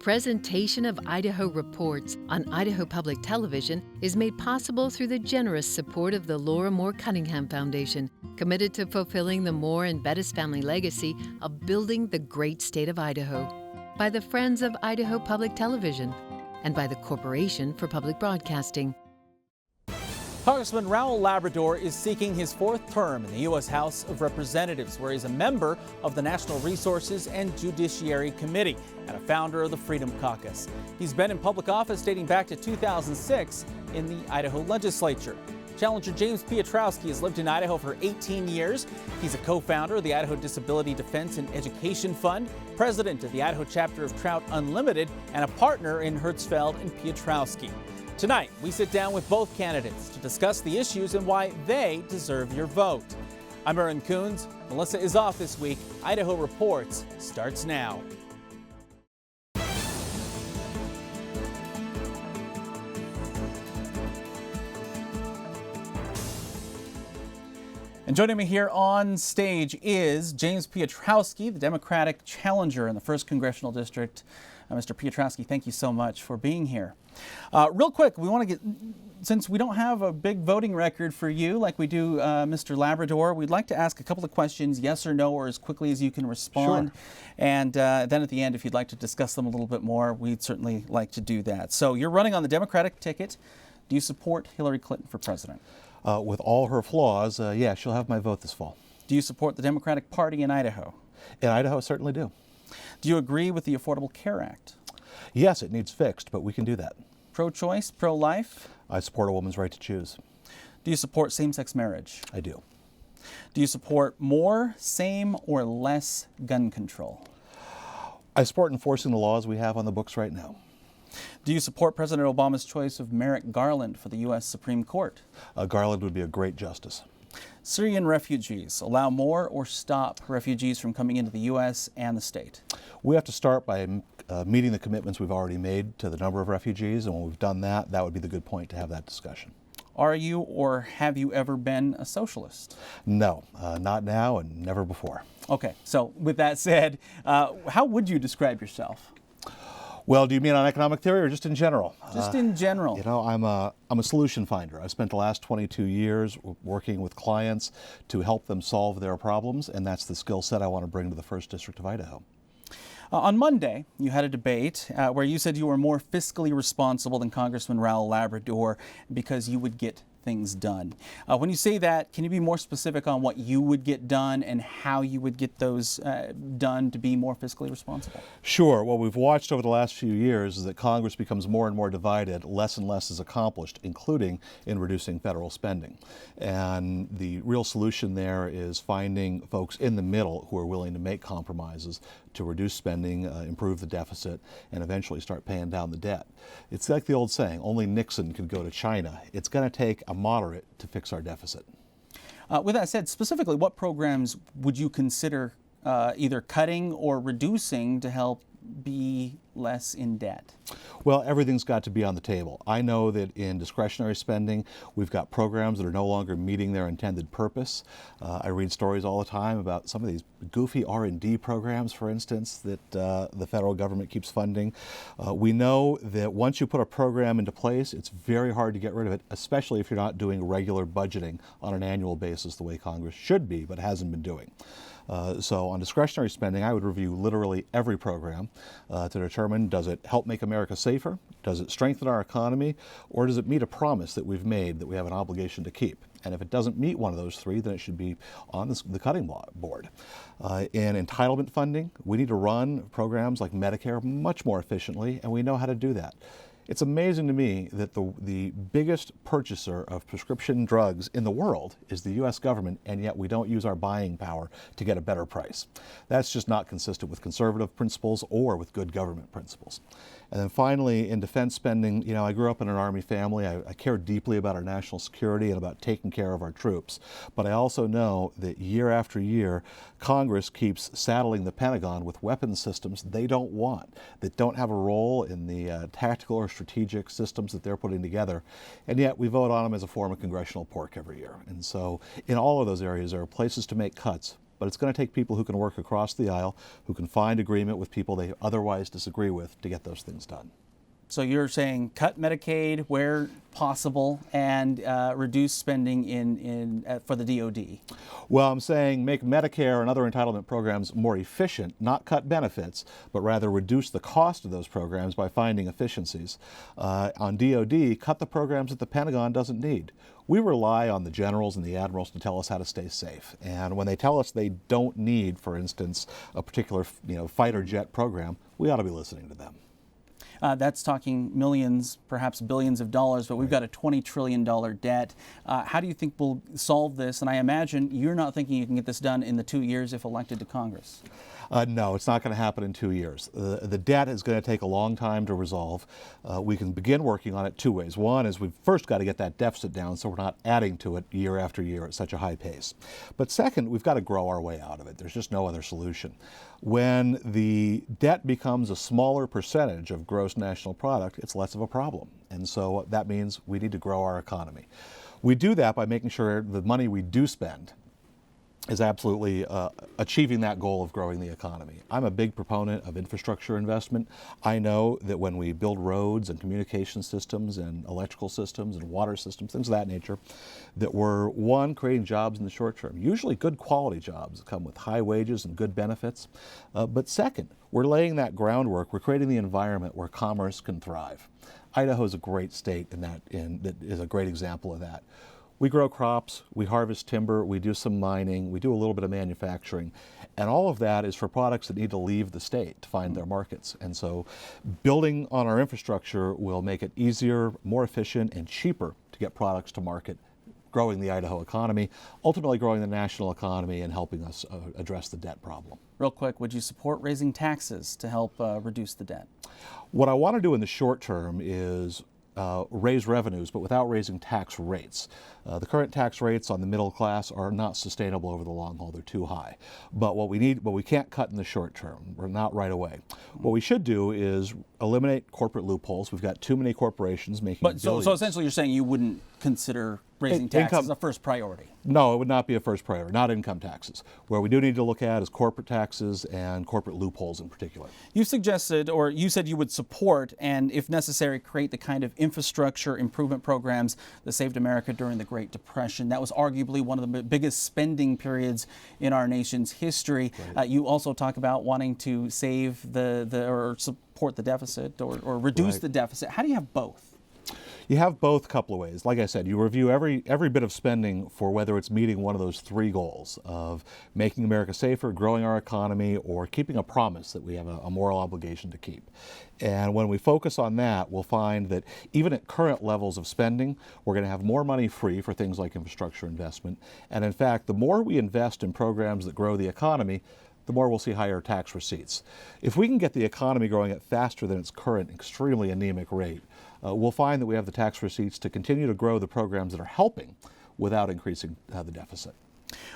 Presentation of Idaho Reports on Idaho Public Television is made possible through the generous support of the Laura Moore Cunningham Foundation, committed to fulfilling the Moore and Bettis family legacy of building the great state of Idaho, by the Friends of Idaho Public Television, and by the Corporation for Public Broadcasting. Congressman Raul Labrador is seeking his fourth term in the U.S. House of Representatives, where he's a member of the National Resources and Judiciary Committee and a founder of the Freedom Caucus. He's been in public office dating back to 2006 in the Idaho legislature. Challenger James Piotrowski has lived in Idaho for 18 years. He's a co-founder of the Idaho Disability Defense and Education Fund, president of the Idaho chapter of Trout Unlimited, and a partner in Hertzfeld and Piotrowski. Tonight, we sit down with both candidates to discuss the issues and why they deserve your vote. I'm Aaron Kunz. Melissa is off this week. Idaho Reports starts now. And joining me here on stage is James Piotrowski, the Democratic challenger in the 1st Congressional District. Mr. Piotrowski, thank you so much for being here. Real quick, we want to since we don't have a big voting record for you like we do Mr. Labrador, we'd like to ask a couple of questions, yes or no, or as quickly as you can respond. Sure. And then at the end, if you'd like to discuss them a little bit more, we'd certainly like to do that. So you're running on the Democratic ticket. Do you support Hillary Clinton for president? With all her flaws, yeah, she'll have my vote this fall. Do you support the Democratic Party in Idaho? In Idaho, I certainly do. Do you agree with the Affordable Care Act? Yes, it needs fixed, but we can do that. Pro-choice, pro-life? I support a woman's right to choose. Do you support same-sex marriage? I do. Do you support more, same, or less gun control? I support enforcing the laws we have on the books right now. Do you support President Obama's choice of Merrick Garland for the U.S. Supreme Court? Garland would be a great justice. Syrian refugees, allow more or stop refugees from coming into the U.S. and the state? We have to start by meeting the commitments we've already made to the number of refugees, and when we've done that, that would be the good point to have that discussion. Are you or have you ever been a socialist? No, not now and never before. Okay, so with that said, how would you describe yourself? Well, do you mean on economic theory or just in general? Just in general. You know, I'm a solution finder. I've spent the last 22 years working with clients to help them solve their problems, and that's the skill set I want to bring to the 1st District of Idaho. On Monday, you had a debate where you said you were more fiscally responsible than Congressman Raul Labrador because you would get things done. When you say that, can you be more specific on what you would get done and how you would get those done to be more fiscally responsible? Sure. What we've watched over the last few years is that Congress becomes more and more divided, less and less is accomplished, including in reducing federal spending. And the real solution there is finding folks in the middle who are willing to make compromises to reduce spending, improve the deficit, and eventually start paying down the debt. It's like the old saying, only Nixon could go to China. It's going to take a moderate to fix our deficit. With that said, specifically, what programs would you consider either cutting or reducing to help be less in debt? Well, everything's got to be on the table. I know that in discretionary spending, we've got programs that are no longer meeting their intended purpose. I read stories all the time about some of these goofy R&D programs, for instance, that the federal government keeps funding. We know that once you put a program into place, it's very hard to get rid of it, especially if you're not doing regular budgeting on an annual basis the way Congress should be, but hasn't been doing. So on discretionary spending, I would review literally every program to determine, does it help make America safer? Does it strengthen our economy? Or does it meet a promise that we've made that we have an obligation to keep? And if it doesn't meet one of those three, then it should be on the cutting board. In entitlement funding, we need to run programs like Medicare much more efficiently, and we know how to do that. It's amazing to me that the biggest purchaser of prescription drugs in the world is the U.S. government, and yet we don't use our buying power to get a better price. That's just not consistent with conservative principles or with good government principles. And then finally, in defense spending, you know, I grew up in an Army family. I care deeply about our national security and about taking care of our troops. But I also know that year after year, Congress keeps saddling the Pentagon with weapons systems they don't want, that don't have a role in the tactical or strategic systems that they're putting together. And yet we vote on them as a form of congressional pork every year. And so in all of those areas, there are places to make cuts. but it's going to take people who can work across the aisle, who can find agreement with people they otherwise disagree with to get those things done. So you're saying cut Medicaid where possible and reduce spending for the DoD? Well, I'm saying make Medicare and other entitlement programs more efficient, not cut benefits, but rather reduce the cost of those programs by finding efficiencies. On DoD, cut the programs that the Pentagon doesn't need. We rely on the generals and the admirals to tell us how to stay safe. And when they tell us they don't need, for instance, a particular fighter jet program, we ought to be listening to them. That's talking millions, perhaps billions of dollars, but we've got a $20 trillion debt. How do you think we'll solve this? And I imagine you're not thinking you can get this done in the 2 years if elected to Congress. No, it's not going to happen in 2 years. The debt is going to take a long time to resolve. We can begin working on it two ways. One is we've first got to get that deficit down so we're not adding to it year after year at such a high pace. But second, we've got to grow our way out of it. There's just no other solution. When the debt becomes a smaller percentage of gross national product, it's less of a problem. And so that means we need to grow our economy. We do that by making sure the money we do spend is absolutely achieving that goal of growing the economy. I'm a big proponent of infrastructure investment. I know that when we build roads and communication systems and electrical systems and water systems, things of that nature, that we're, one, creating jobs in the short term, usually good quality jobs that come with high wages and good benefits. But second, we're laying that groundwork, we're creating the environment where commerce can thrive. Idaho is a great state that is a great example of that. We grow crops, we harvest timber, we do some mining, we do a little bit of manufacturing, and all of that is for products that need to leave the state to find their markets. And so building on our infrastructure will make it easier, more efficient, and cheaper to get products to market, growing the Idaho economy, ultimately growing the national economy and helping us address the debt problem. Real quick, would you support raising taxes to help reduce the debt? What I want to do in the short term is raise revenues, but without raising tax rates. The current tax rates on the middle class are not sustainable over the long haul. They're too high. But what we can't cut in the short term, or not right away. What we should do is eliminate corporate loopholes. We've got too many corporations making billions. So essentially you're saying you wouldn't consider raising taxes as a first priority? No, it would not be a first priority, not income taxes. Where we do need to look at is corporate taxes and corporate loopholes in particular. You suggested, or you said you would support and, if necessary, create the kind of infrastructure improvement programs that saved America during the Great Depression. That was arguably one of the biggest spending periods in our nation's history. Right. You also talk about wanting to save or support the deficit or reduce the deficit. How do you have both? You have both a couple of ways. Like I said, you review every bit of spending for whether it's meeting one of those three goals of making America safer, growing our economy, or keeping a promise that we have a moral obligation to keep. And when we focus on that, we'll find that even at current levels of spending, we're going to have more money free for things like infrastructure investment. And in fact, the more we invest in programs that grow the economy, the more we'll see higher tax receipts. If we can get the economy growing at faster than its current extremely anemic rate, we'll find that we have the tax receipts to continue to grow the programs that are helping without increasing the deficit.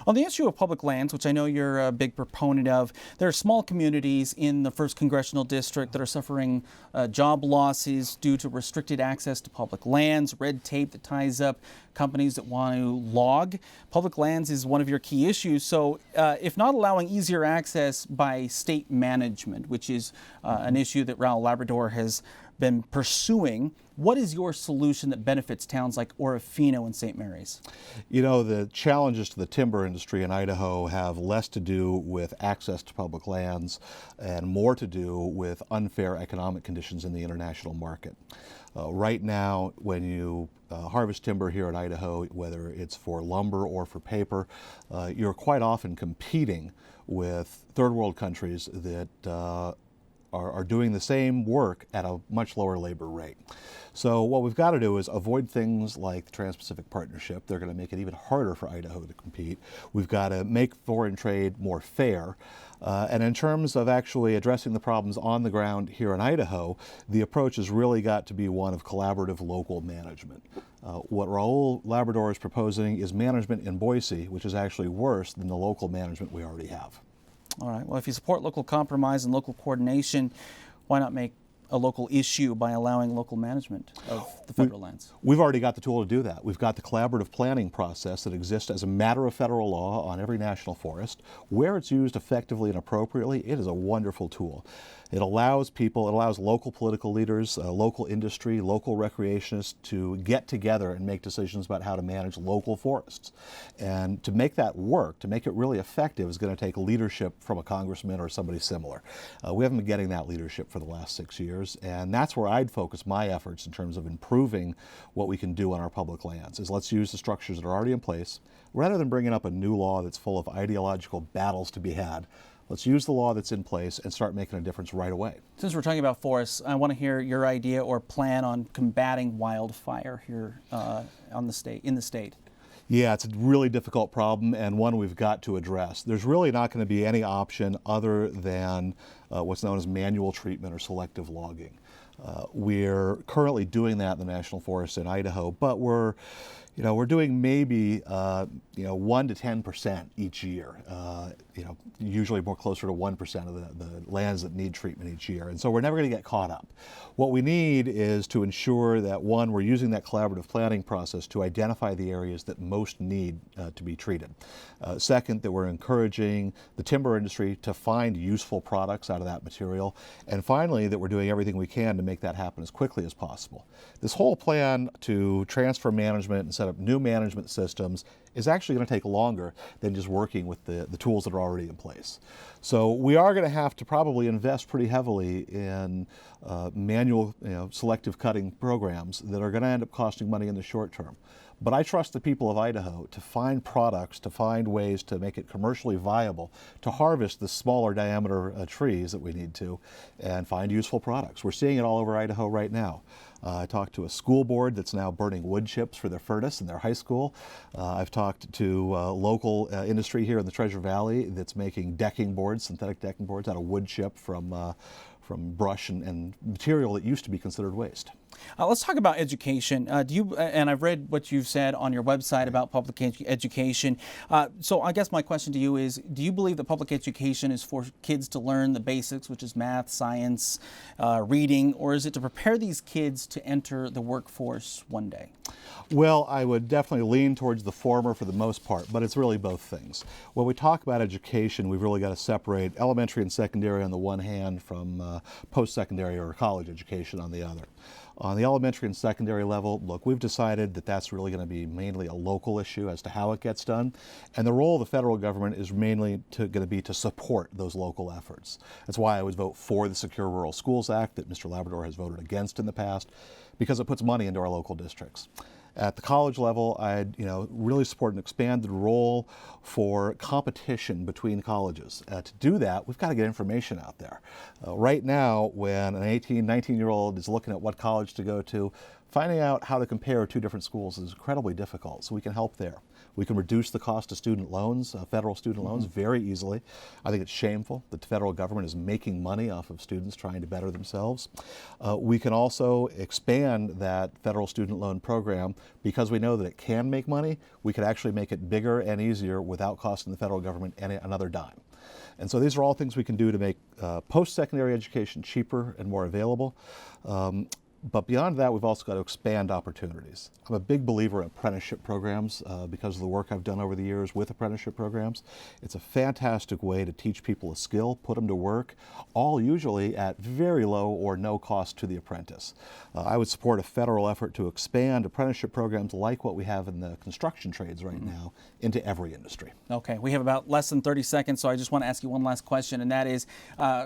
On the issue of public lands, which I know you're a big proponent of, there are small communities in the 1st Congressional District that are suffering job losses due to restricted access to public lands, red tape that ties up companies that want to log. Public lands is one of your key issues. So if not allowing easier access by state management, which is an issue that Raoul Labrador has been pursuing, what is your solution that benefits towns like Orofino and St. Mary's? You know, the challenges to the timber industry in Idaho have less to do with access to public lands and more to do with unfair economic conditions in the international market. Right now, when you harvest timber here in Idaho, whether it's for lumber or for paper, you're quite often competing with third world countries that are doing the same work at a much lower labor rate. So what we've got to do is avoid things like the Trans-Pacific Partnership. They're going to make it even harder for Idaho to compete. We've got to make foreign trade more fair. And in terms of actually addressing the problems on the ground here in Idaho, the approach has really got to be one of collaborative local management. What Raoul Labrador is proposing is management in Boise, which is actually worse than the local management we already have. All right. Well, if you support local compromise and local coordination, why not make a local issue by allowing local management of the federal lands? We've already got the tool to do that. We've got the collaborative planning process that exists as a matter of federal law on every national forest. Where it's used effectively and appropriately, it is a wonderful tool. It allows people, it allows local political leaders, local industry, local recreationists to get together and make decisions about how to manage local forests. And to make that work, to make it really effective, is going to take leadership from a congressman or somebody similar. We haven't been getting that leadership for the last 6 years, and that's where I'd focus my efforts in terms of improving what we can do on our public lands, is let's use the structures that are already in place, rather than bringing up a new law that's full of ideological battles to be had. Let's use the law that's in place and start making a difference right away. Since we're talking about forests, I want to hear your idea or plan on combating wildfire here in the state. Yeah, it's a really difficult problem and one we've got to address. There's really not going to be any option other than what's known as manual treatment or selective logging. We're currently doing that in the National Forest in Idaho, but we're doing maybe 1 to 10% each year. Usually more closer to 1% of the lands that need treatment each year, and so we're never going to get caught up. What we need is to ensure that, one, we're using that collaborative planning process to identify the areas that most need to be treated. Second, that we're encouraging the timber industry to find useful products out of that material, and finally, that we're doing everything we can to make that happen as quickly as possible. This whole plan to transfer management and set up new management systems is actually going to take longer than just working with the tools that are already in place. So we are going to have to probably invest pretty heavily in manual, selective cutting programs that are going to end up costing money in the short term. But I trust the people of Idaho to find products, to find ways to make it commercially viable, to harvest the smaller diameter trees that we need to, and find useful products. We're seeing it all over Idaho right now. I talked to a school board that's now burning wood chips for their furnace in their high school. I've talked to local industry here in the Treasure Valley that's making decking boards, synthetic decking boards, out of wood chip from brush and material that used to be considered waste. Let's talk about education. And I've read what you've said on your website about public education. So I guess my question to you is, do you believe that public education is for kids to learn the basics, which is math, science, reading, or is it to prepare these kids to enter the workforce one day? Well, I would definitely lean towards the former for the most part, but it's really both things. When we talk about education, we've really got to separate elementary and secondary on the one hand from post-secondary or college education on the other. On the elementary and secondary level, look, we've decided that that's really going to be mainly a local issue as to how it gets done, and the role of the federal government is mainly going to be to support those local efforts. That's why I would vote for the Secure Rural Schools Act that Mr. Labrador has voted against in the past, because it puts money into our local districts. At the college level, I'd really support an expanded role for competition between colleges. To do that, we've got to get information out there. Right now, when an 18, 19-year-old is looking at what college to go to, finding out how to compare two different schools is incredibly difficult, so we can help there. We can reduce the cost of student loans, federal student loans, very easily. I think it's shameful that the federal government is making money off of students trying to better themselves. We can also expand that federal student loan program because we know that it can make money. We could actually make it bigger and easier without costing the federal government another dime. And so these are all things we can do to make post-secondary education cheaper and more available. But beyond that, we've also got to expand opportunities. I'm a big believer in apprenticeship programs because of the work I've done over the years with apprenticeship programs. It's a fantastic way to teach people a skill, put them to work, all usually at very low or no cost to the apprentice. I would support a federal effort to expand apprenticeship programs like what we have in the construction trades right now into every industry. Okay, we have about less than 30 seconds, so I just want to ask you one last question, and that is,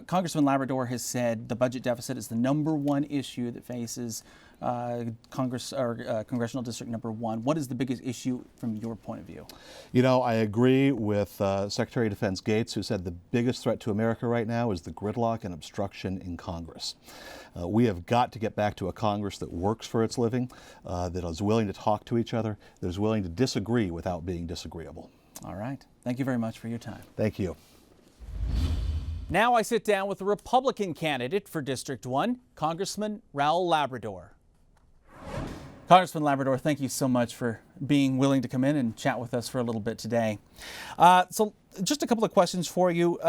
Congressman Labrador has said the budget deficit is the #1 issue that faces Congressional District number 1. What is the biggest issue from your point of view? I agree with Secretary of Defense Gates, who said the biggest threat to America right now is the gridlock and obstruction in Congress. We have got to get back to a Congress that works for its living, that is willing to talk to each other, that is willing to disagree without being disagreeable. All right. Thank you very much for your time. Thank you. Now I sit down with the Republican candidate for District 1, Congressman Raul Labrador. Congressman Labrador, thank you so much for being willing to come in and chat with us for a little bit today. So just a couple of questions for you.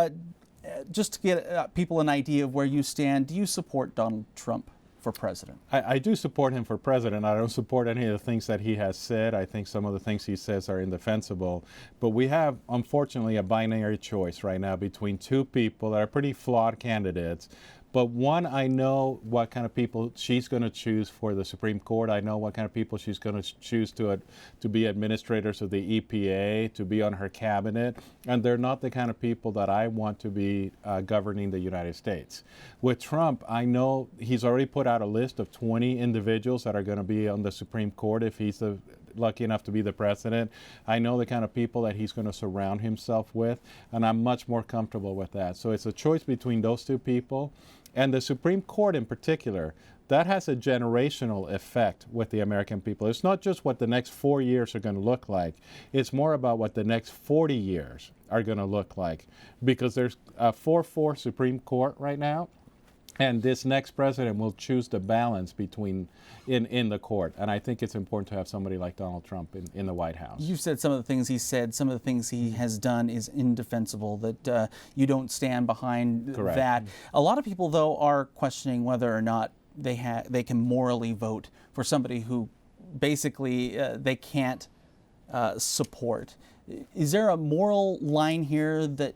just to get people an idea of where you stand, do you support Donald Trump for president? I do support him for president. I don't support any of the things that he has said. I think some of the things he says are indefensible. But we have, unfortunately, a binary choice right now between two people that are pretty flawed candidates. But one, I know what kind of people she's going to choose for the Supreme Court. I know what kind of people she's going to choose to be administrators of the EPA, to be on her cabinet. And they're not the kind of people that I want to be governing the United States. With Trump, I know he's already put out a list of 20 individuals that are going to be on the Supreme Court if he's lucky enough to be the president. I know the kind of people that he's going to surround himself with, and I'm much more comfortable with that. So it's a choice between those two people. And the Supreme Court in particular, that has a generational effect with the American people. It's not just what the next 4 years are going to look like. It's more about what the next 40 years are going to look like. Because there's a 4-4 Supreme Court right now. And this next president will choose the balance between in the court. And I think it's important to have somebody like Donald Trump in the White House. You said some of the things he said, some of the things he has done is indefensible, that you don't stand behind Correct. that. A lot of people, though, are questioning whether or not they can morally vote for somebody who basically they can't support. Is there a moral line here that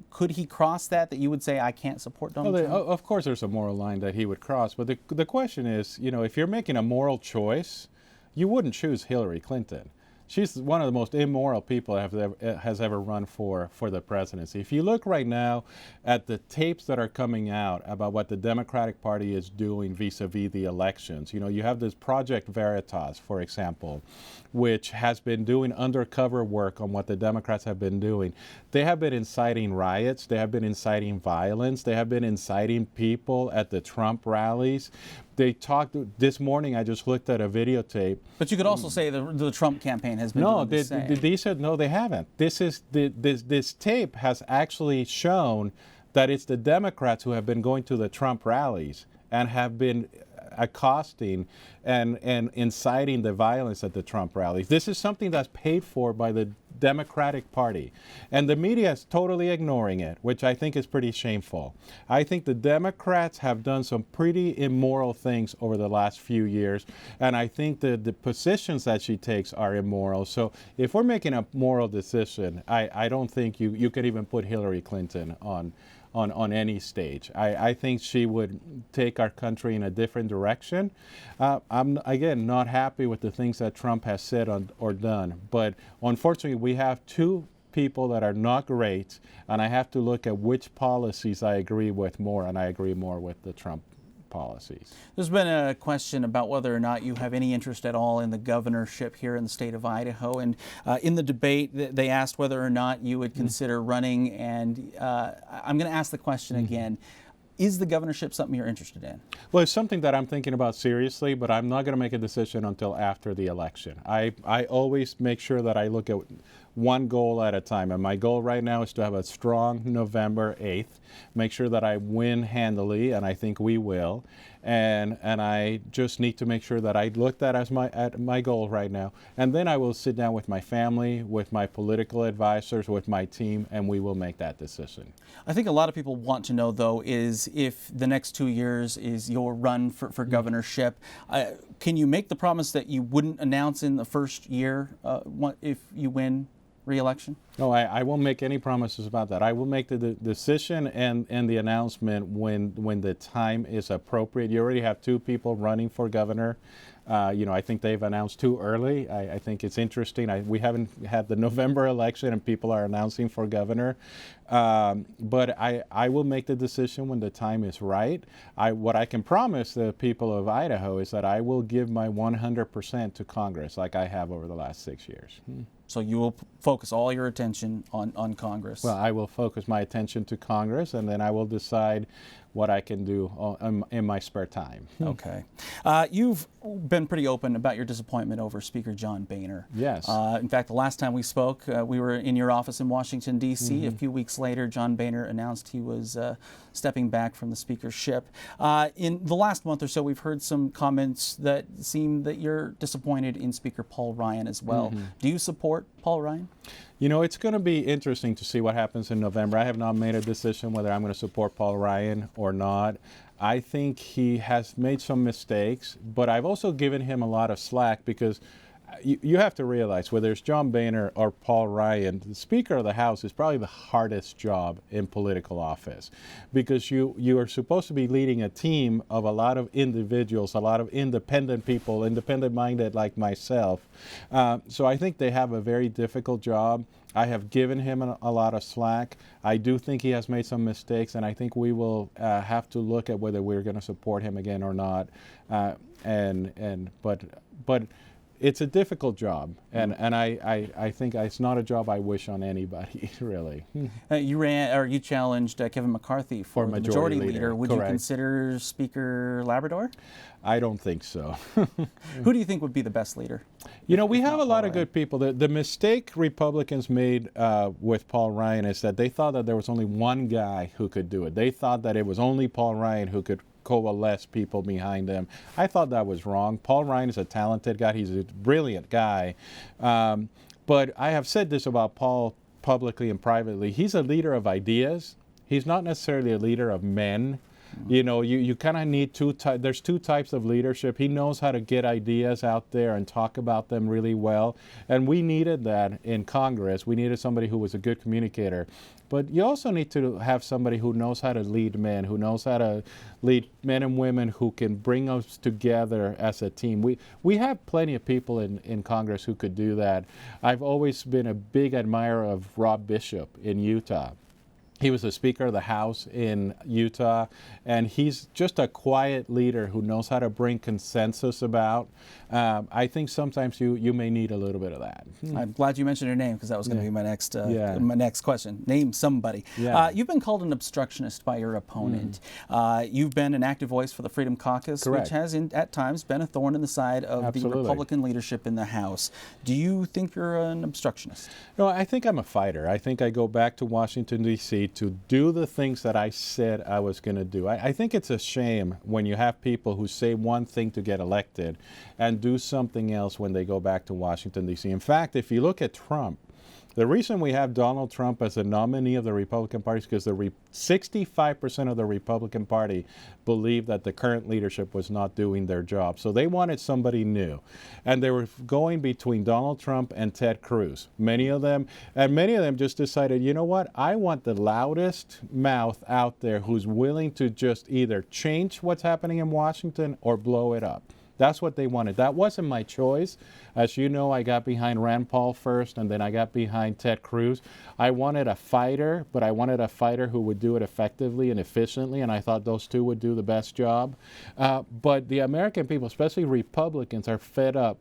could he cross that you would say, I can't support Donald Trump? Of course there's a moral line that he would cross, but the question is, if you're making a moral choice, you wouldn't choose Hillary Clinton. She's one of the most immoral people that has ever run for the presidency. If you look right now at the tapes that are coming out about what the Democratic Party is doing vis-a-vis the elections, you have this Project Veritas, for example, which has been doing undercover work on what the Democrats have been doing. They have been inciting riots. They have been inciting violence. They have been inciting people at the Trump rallies. They talked this morning. I just looked at a videotape. But you could also say the Trump campaign has been doing the same. They said no, they haven't. This tape has actually shown that it's the Democrats who have been going to the Trump rallies and have been accosting and inciting the violence at the Trump rallies. This is something that's paid for by the Democratic Party. And the media is totally ignoring it, which I think is pretty shameful. I think the Democrats have done some pretty immoral things over the last few years, and I think the positions that she takes are immoral. So if we're making a moral decision, I don't think you could even put Hillary Clinton on any stage. I think she would take our country in a different direction. I'm, again, not happy with the things that Trump has said or done, but unfortunately we have two people that are not great, and I have to look at which policies I agree with more, and I agree more with the Trump policies. There's been a question about whether or not you have any interest at all in the governorship here in the state of Idaho. And in the debate, they asked whether or not you would consider running. And I'm going to ask the question again. Is the governorship something you're interested in? Well, it's something that I'm thinking about seriously, but I'm not going to make a decision until after the election. I always make sure that I look at one goal at a time. And my goal right now is to have a strong November 8th, make sure that I win handily, and I think we will. And I just need to make sure that I look at my goal right now. And then I will sit down with my family, with my political advisors, with my team, and we will make that decision. I think a lot of people want to know, though, is if the next 2 years is your run for governorship, can you make the promise that you wouldn't announce in the first year if you win re-election? No, I won't make any promises about that. I will make the decision and the announcement when the time is appropriate. You already have two people running for governor. I think they've announced too early. I think it's interesting. We haven't had the November election and people are announcing for governor. But I will make the decision when the time is right. What I can promise the people of Idaho is that I will give my 100% to Congress like I have over the last 6 years. So you will focus all your attention on Congress? Well, I will focus my attention to Congress, and then I will decide what I can do in my spare time. Okay. You've been pretty open about your disappointment over Speaker John Boehner. Yes. In fact, the last time we spoke, we were in your office in Washington, D.C. A few weeks later, John Boehner announced he was stepping back from the speakership. In the last month or so, we've heard some comments that seem that you're disappointed in Speaker Paul Ryan as well. Do you support Paul Ryan? You know, it's going to be interesting to see what happens in November. I have not made a decision whether I'm going to support Paul Ryan or not. I think he has made some mistakes, but I've also given him a lot of slack because you have to realize whether it's John Boehner or Paul Ryan, the Speaker of the House is probably the hardest job in political office because you are supposed to be leading a team of a lot of individuals, a lot of independent people, independent-minded like myself. So I think they have a very difficult job. I have given him a lot of slack. I do think he has made some mistakes, and I think we will have to look at whether we're going to support him again or not. But it's a difficult job, and I think it's not a job I wish on anybody, really. You challenged Kevin McCarthy for the majority leader. Would Correct. you consider Speaker Labrador? I don't think so. Who do you think would be the best leader? You know, we have a lot of good people. The mistake Republicans made with Paul Ryan is that they thought that there was only one guy who could do it. They thought that it was only Paul Ryan who could coalesce people behind him. I thought that was wrong. Paul Ryan is a talented guy. He's a brilliant guy. But I have said this about Paul publicly and privately. He's a leader of ideas. He's not necessarily a leader of men. You know, you kind of need there's two types of leadership. He knows how to get ideas out there and talk about them really well. And we needed that in Congress. We needed somebody who was a good communicator. But you also need to have somebody who knows how to lead men, who knows how to lead men and women who can bring us together as a team. We have plenty of people in Congress who could do that. I've always been a big admirer of Rob Bishop in Utah. He was the Speaker of the House in Utah, and he's just a quiet leader who knows how to bring consensus about. I think sometimes you may need a little bit of that. I'm glad you mentioned her name because that was going to be my next question. Name somebody. Yeah. You've been called an obstructionist by your opponent. You've been an active voice for the Freedom Caucus, Correct. which has at times been a thorn in the side of Absolutely. the Republican leadership in the House. Do you think you're an obstructionist? No, I think I'm a fighter. I think I go back to Washington, D.C. to do the things that I said I was going to do. I think it's a shame when you have people who say one thing to get elected and do something else when they go back to Washington, D.C. In fact, if you look at Trump, the reason we have Donald Trump as a nominee of the Republican Party is because 65% of the Republican Party believed that the current leadership was not doing their job. So they wanted somebody new. And they were going between Donald Trump and Ted Cruz. Many of them just decided, you know what, I want the loudest mouth out there who's willing to just either change what's happening in Washington or blow it up. That's what they wanted. That wasn't my choice. As you know, I got behind Rand Paul first, and then I got behind Ted Cruz. I wanted a fighter, but I wanted a fighter who would do it effectively and efficiently, and I thought those two would do the best job. But the American people, especially Republicans, are fed up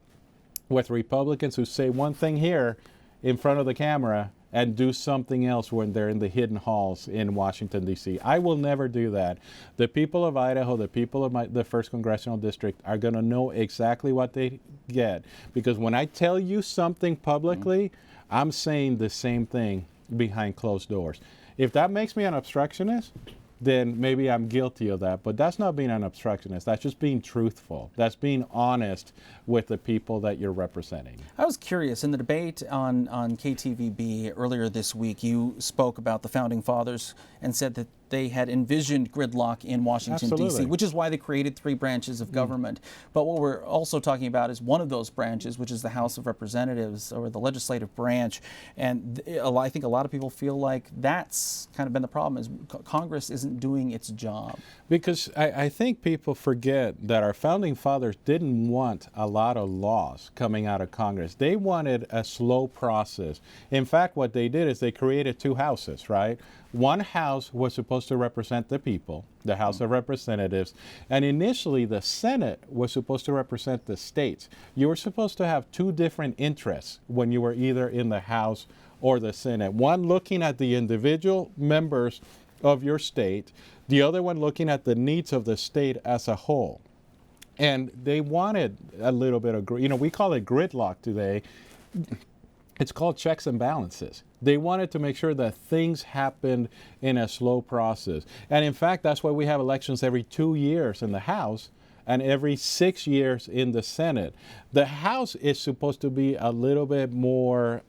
with Republicans who say one thing here in front of the camera and do something else when they're in the hidden halls in Washington, D.C. I will never do that. The people of Idaho, the people of the 1st Congressional District are going to know exactly what they get. Because when I tell you something publicly, I'm saying the same thing behind closed doors. If that makes me an obstructionist, then maybe I'm guilty of that. But that's not being an obstructionist. That's just being truthful. That's being honest with the people that you're representing. I was curious, in the debate on KTVB earlier this week, you spoke about the Founding Fathers and said that they had envisioned gridlock in Washington, D.C., which is why they created 3 branches of government. But what we're also talking about is one of those branches, which is the House of Representatives, or the legislative branch. And I think a lot of people feel like that's kind of been the problem, is Congress isn't doing its job. Because I think people forget that our Founding Fathers didn't want a lot of laws coming out of Congress. They wanted a slow process. In fact, what they did is they created 2 houses, right? One house was supposed to represent the people, the House of Representatives, and initially the Senate was supposed to represent the states. You were supposed to have 2 different interests when you were either in the House or the Senate. One looking at the individual members of your state, the other one looking at the needs of the state as a whole. And they wanted a little bit of, we call it gridlock today. It's called checks and balances. They wanted to make sure that things happened in a slow process. And in fact, that's why we have elections every 2 years in the House and every 6 years in the Senate. The House is supposed to be a little bit more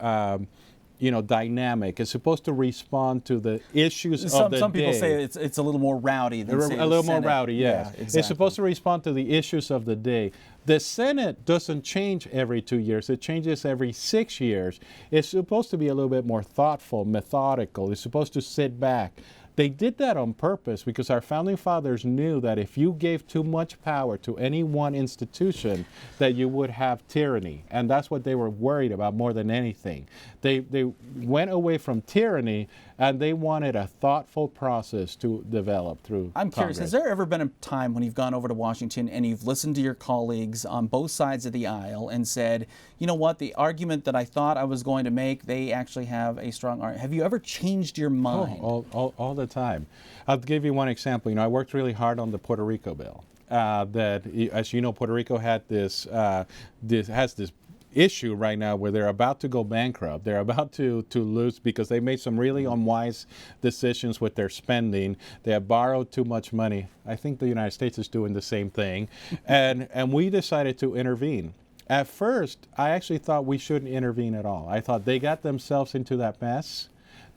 dynamic. It's supposed to respond to the issues of the day. Some people say it's a little more rowdy than, say, a little the Senate. more rowdy, yes. Yeah, exactly. It's supposed to respond to the issues of the day. The Senate doesn't change every 2 years. It changes every 6 years. It's supposed to be a little bit more thoughtful, methodical. It's supposed to sit back. They did that on purpose because our founding fathers knew that if you gave too much power to any one institution, that you would have tyranny. And that's what they were worried about more than anything. They went away from tyranny, and they wanted a thoughtful process to develop through I'm curious, Congress. has there ever been a time when you've gone over to Washington and you've listened to your colleagues on both sides of the aisle and said, you know what, the argument that I thought I was going to make, they actually have a strong argument? Have you ever changed your mind? All the time. I'll give you one example. I worked really hard on the Puerto Rico bill. That, as you know, Puerto Rico had has this issue right now where they're about to go bankrupt. They're about to lose because they made some really unwise decisions with their spending. They have borrowed too much money. I think the United States is doing the same thing. and we decided to intervene. At first, I actually thought we shouldn't intervene at all. I thought they got themselves into that mess.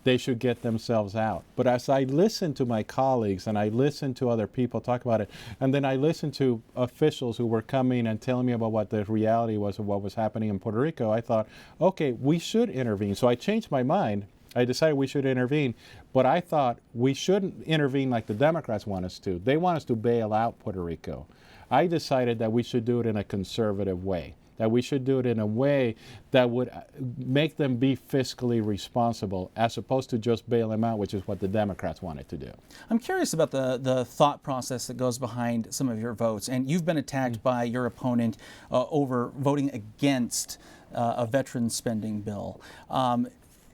They should get themselves out. But as I listened to my colleagues and I listened to other people talk about it, and then I listened to officials who were coming and telling me about what the reality was of what was happening in Puerto Rico, I thought, okay, we should intervene. So I changed my mind. I decided we should intervene, but I thought we shouldn't intervene like the Democrats want us to. They want us to bail out Puerto Rico. I decided that we should do it in a conservative way, that we should do it in a way that would make them be fiscally responsible as opposed to just bail them out, which is what the Democrats wanted to do. I'm curious about the thought process that goes behind some of your votes. And you've been attacked by your opponent over voting against a veteran spending bill.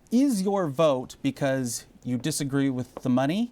Is your vote because you disagree with the money?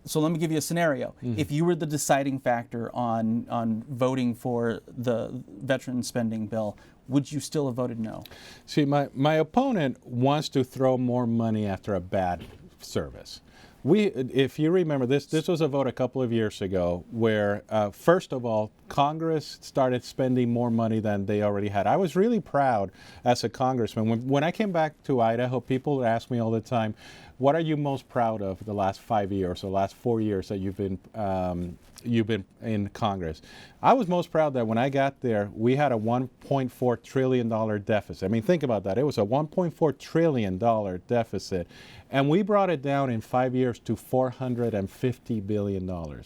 So let me give you a scenario. If you were the deciding factor on voting for the veteran spending bill, would you still have voted no? See, my opponent wants to throw more money after a bad service. If you remember, this was a vote a couple of years ago where, first of all, Congress started spending more money than they already had. I was really proud as a congressman. When I came back to Idaho, people ask me all the time, what are you most proud of the last 5 years or last 4 years that you've been in Congress? I was most proud that when I got there, we had a $1.4 trillion deficit. I mean, think about that. It was a $1.4 trillion deficit, and we brought it down in 5 years to $450 billion.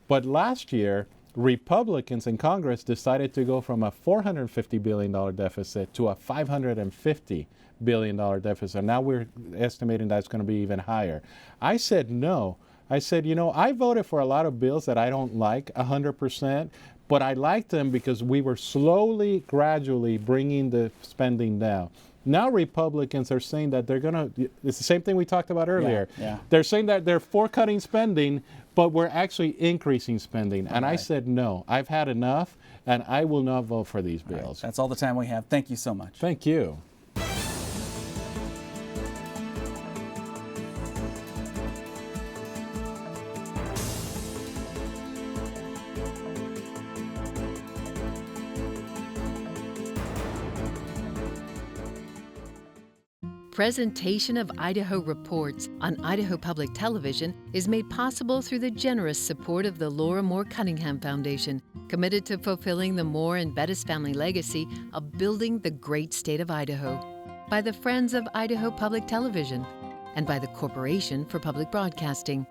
But last year, Republicans in Congress decided to go from a $450 billion deficit to a $550 billion deficit. Now we're estimating that's going to be even higher. I said no. I said, I voted for a lot of bills that I don't like 100%, but I liked them because we were slowly, gradually bringing the spending down. Now Republicans are saying that they're going to, it's the same thing we talked about earlier. Yeah. They're saying that they're for cutting spending, but we're actually increasing spending. And I said, no, I've had enough, and I will not vote for these bills. That's all the time we have. Thank you so much. Thank you. Presentation of Idaho Reports on Idaho Public Television is made possible through the generous support of the Laura Moore Cunningham Foundation, committed to fulfilling the Moore and Bettis family legacy of building the great state of Idaho, by the Friends of Idaho Public Television, and by the Corporation for Public Broadcasting.